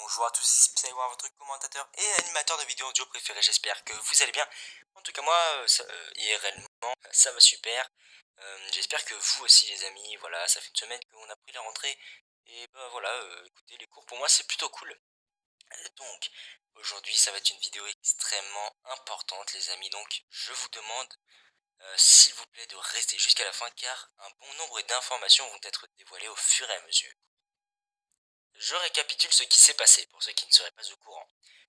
bonjour à tous, c'est Psywar, votre commentateur et animateur de vidéos audio préféré, j'espère que vous allez bien. En tout cas moi, IRLement, ça va super. J'espère que vous aussi les amis, voilà, ça fait une semaine qu'on a pris la rentrée. Et bah voilà, écoutez, les cours pour moi c'est plutôt cool. Donc, aujourd'hui ça va être une vidéo extrêmement importante les amis, donc je vous demande s'il vous plaît de rester jusqu'à la fin car un bon nombre d'informations vont être dévoilées au fur et à mesure. Je récapitule ce qui s'est passé pour ceux qui ne seraient pas au courant.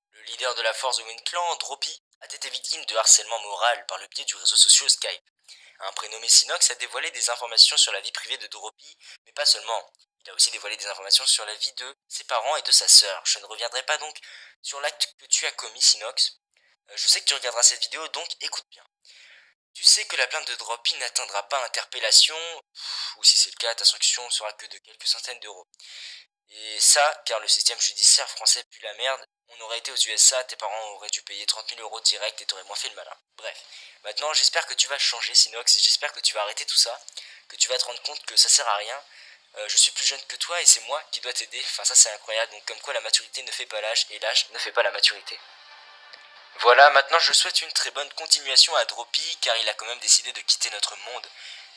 Le leader de la force de Wind Clan, Droppy, a été victime de harcèlement moral par le biais du réseau social Skype. Un prénommé Sinox a dévoilé des informations sur la vie privée de Droppy, mais pas seulement. Il a aussi dévoilé des informations sur la vie de ses parents et de sa sœur. Je ne reviendrai pas donc sur l'acte que tu as commis, Sinox. Je sais que tu regarderas cette vidéo, donc écoute bien. Tu sais que la plainte de Droppy n'atteindra pas interpellation, ou si c'est le cas, ta sanction ne sera que de quelques centaines d'euros. Et ça, car le système judiciaire français pue la merde, on aurait été aux USA, tes parents auraient dû payer 30 000 euros direct et t'aurais moins fait le malin. Bref, maintenant j'espère que tu vas changer Sinox, et j'espère que tu vas arrêter tout ça, que tu vas te rendre compte que ça sert à rien. Je suis plus jeune que toi et c'est moi qui dois t'aider, enfin ça c'est incroyable, donc comme quoi la maturité ne fait pas l'âge et l'âge ne fait pas la maturité. Voilà, maintenant je souhaite une très bonne continuation à Droppy car il a quand même décidé de quitter notre monde.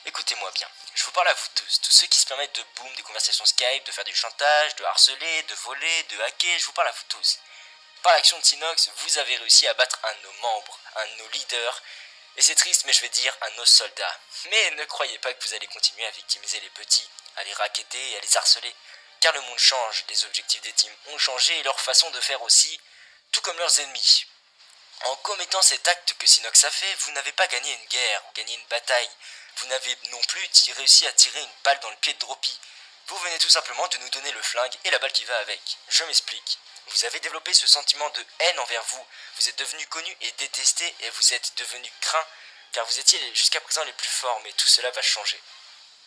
Écoutez-moi bien, je vous parle à vous tous ceux qui se permettent de boom des conversations Skype, de faire du chantage, de harceler, de voler, de hacker, je vous parle à vous tous. Par l'action de Sinox, vous avez réussi à battre un de nos membres, un de nos leaders, et c'est triste mais je vais dire un de nos soldats. Mais ne croyez pas que vous allez continuer à victimiser les petits, à les racketter et à les harceler, car le monde change, les objectifs des teams ont changé et leur façon de faire aussi, tout comme leurs ennemis. En commettant cet acte que Sinox a fait, vous n'avez pas gagné une guerre ou gagné une bataille. Vous n'avez non plus réussi à tirer une balle dans le pied de Droppy. Vous venez tout simplement de nous donner le flingue et la balle qui va avec. Je m'explique. Vous avez développé ce sentiment de haine envers vous. Vous êtes devenu connu et détesté et vous êtes devenu craint car vous étiez jusqu'à présent les plus forts, mais tout cela va changer.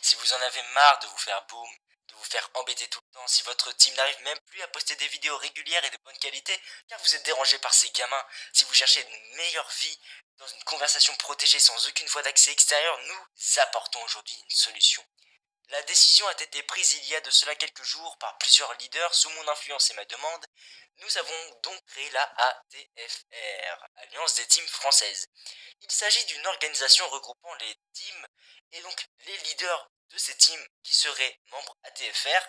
Si vous en avez marre de vous faire boom, de vous faire embêter tout le temps, si votre team n'arrive même plus à poster des vidéos régulières et de bonne qualité, car vous êtes dérangé par ces gamins, si vous cherchez une meilleure vie dans une conversation protégée sans aucune voie d'accès extérieur, nous apportons aujourd'hui une solution. La décision a été prise il y a de cela quelques jours par plusieurs leaders sous mon influence et ma demande. Nous avons donc créé la ATFR, Alliance des Teams Françaises. Il s'agit d'une organisation regroupant les teams et donc les leaders de ces teams qui seraient membres ATFR.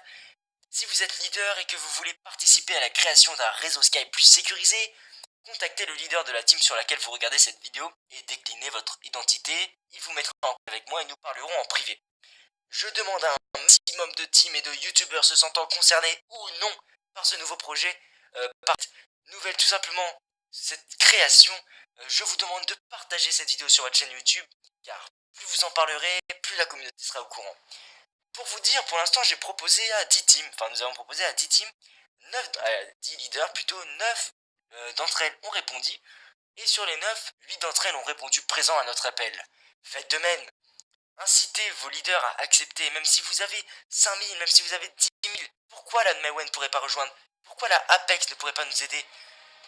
Si vous êtes leader et que vous voulez participer à la création d'un réseau Skype plus sécurisé, contactez le leader de la team sur laquelle vous regardez cette vidéo et déclinez votre identité. Il vous mettra en contact avec moi et nous parlerons en privé. Je demande à un maximum de teams et de youtubeurs se sentant concernés ou non par ce nouveau projet, par cette nouvelle tout simplement, cette création, je vous demande de partager cette vidéo sur votre chaîne YouTube, car plus vous en parlerez, plus la communauté sera au courant. Pour vous dire, pour l'instant j'ai proposé à 10 teams, enfin nous avons proposé à 10 teams, 10 leaders plutôt, 9 d'entre elles ont répondu, et sur les 9, 8 d'entre elles ont répondu présent à notre appel. Faites de même. Incitez vos leaders à accepter, même si vous avez 5000, même si vous avez 10 000. Pourquoi la Mawen ne pourrait pas rejoindre? Pourquoi la Apex ne pourrait pas nous aider?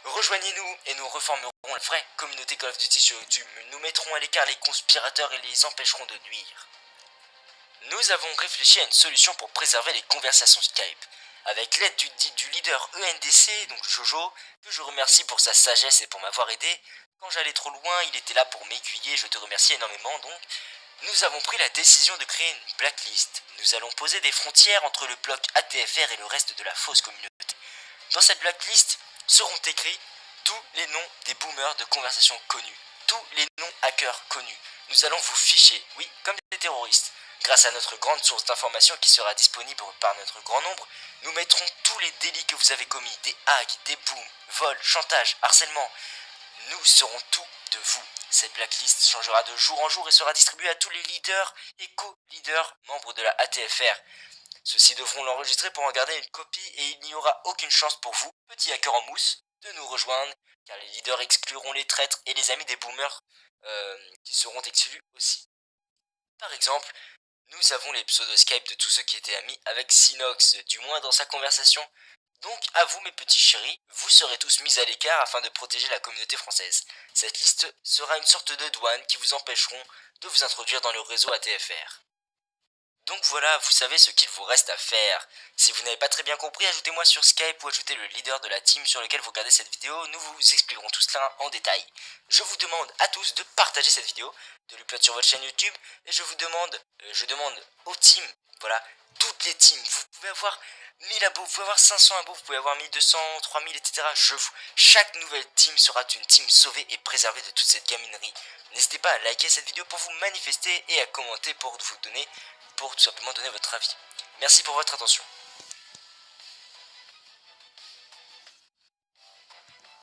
Rejoignez-nous et nous reformerons la vraie communauté Call of Duty sur YouTube. Nous mettrons à l'écart les conspirateurs et les empêcherons de nuire. Nous avons réfléchi à une solution pour préserver les conversations Skype. Avec l'aide du leader ENDC, donc Jojo, que je remercie pour sa sagesse et pour m'avoir aidé. Quand j'allais trop loin, il était là pour m'aiguiller, je te remercie énormément donc. Nous avons pris la décision de créer une blacklist. Nous allons poser des frontières entre le bloc ATFR et le reste de la fausse communauté. Dans cette blacklist seront écrits tous les noms des boomers de conversations connus, tous les noms hackers connus. Nous allons vous ficher, oui, comme des terroristes. Grâce à notre grande source d'informations qui sera disponible par notre grand nombre, nous mettrons tous les délits que vous avez commis, des hacks, des booms, vols, chantage, harcèlement. Nous saurons tout de vous. Cette blacklist changera de jour en jour et sera distribuée à tous les leaders et co-leaders membres de la ATFR. Ceux-ci devront l'enregistrer pour en garder une copie et il n'y aura aucune chance pour vous, petits hackers en mousse, de nous rejoindre, car les leaders excluront les traîtres et les amis des boomers qui seront exclus aussi. Par exemple, nous avons les pseudo Skype de tous ceux qui étaient amis avec Sinox, du moins dans sa conversation. Donc à vous mes petits chéris, vous serez tous mis à l'écart afin de protéger la communauté française. Cette liste sera une sorte de douane qui vous empêcheront de vous introduire dans le réseau ATFR. Donc voilà, vous savez ce qu'il vous reste à faire. Si vous n'avez pas très bien compris, ajoutez-moi sur Skype ou ajoutez le leader de la team sur lequel vous regardez cette vidéo, nous vous expliquerons tout cela en détail. Je vous demande à tous de partager cette vidéo, de l'upload sur votre chaîne YouTube, et je demande aux teams, voilà, toutes les teams, vous pouvez avoir 1000 abos, vous pouvez avoir 500 abos, vous pouvez avoir 1200, 3000, etc. Chaque nouvelle team sera une team sauvée et préservée de toute cette gaminerie. N'hésitez pas à liker cette vidéo pour vous manifester et à commenter pour tout simplement donner votre avis. Merci pour votre attention.